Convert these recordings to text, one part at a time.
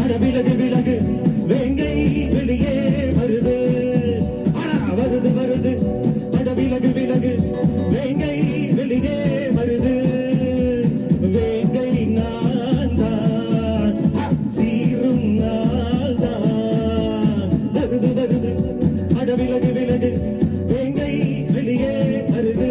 அட விலகு விலகு வேங்கை வெளியே வருது வருது வருது அட விலகு விலகு வேங்கை வெளியே வருது வேங்கை நான் தான் சீரும் நாள் தான் வருது வருது அட விலகு விலகு வேங்கை வெளியே வருது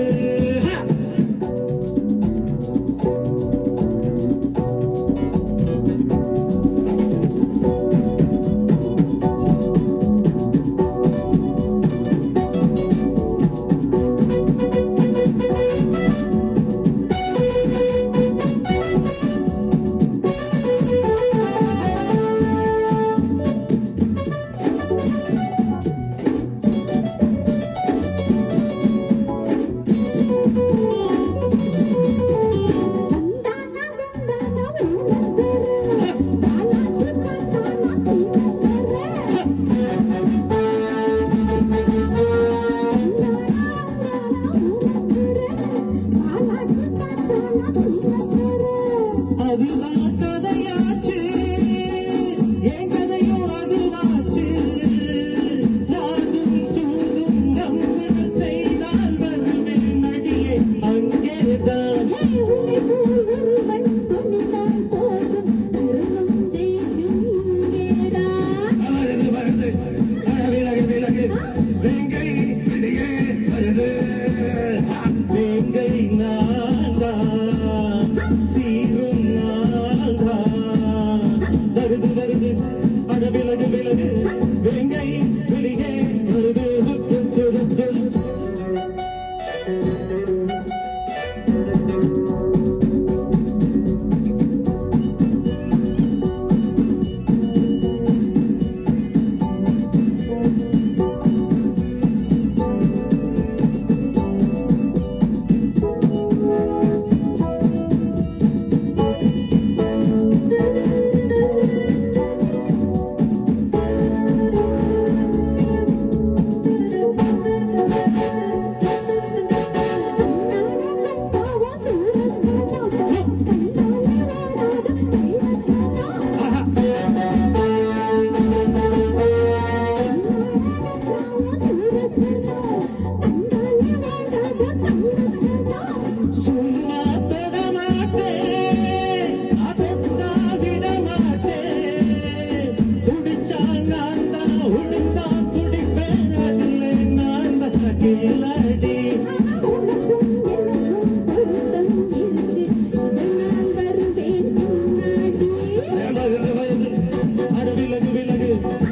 அதுதான் கதையாச்சு என் கதையும் அதுவாச்சு நாடும் சூடும் நம்புதல் செய்தால் வருவேன் நடிகை அங்கேதான் வருது வருது விலகு விலகு வேங்கை வெளியே வருது வேங்கை நான் தான் சீரும் நாள் தான் வருது வருது அட விலகு விலகு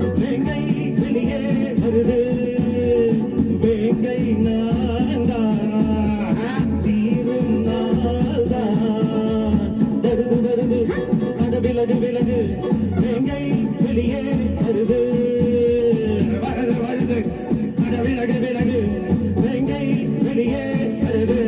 வேங்கை வெளியே வருது வேங்கை நான் தான் சீரும் நாள் தான் வருது வருது அட விலகு விலகு வேங்கை வெளியே வருது வருது வருது அட விலகு விலகு வேங்கை வெளியே வருது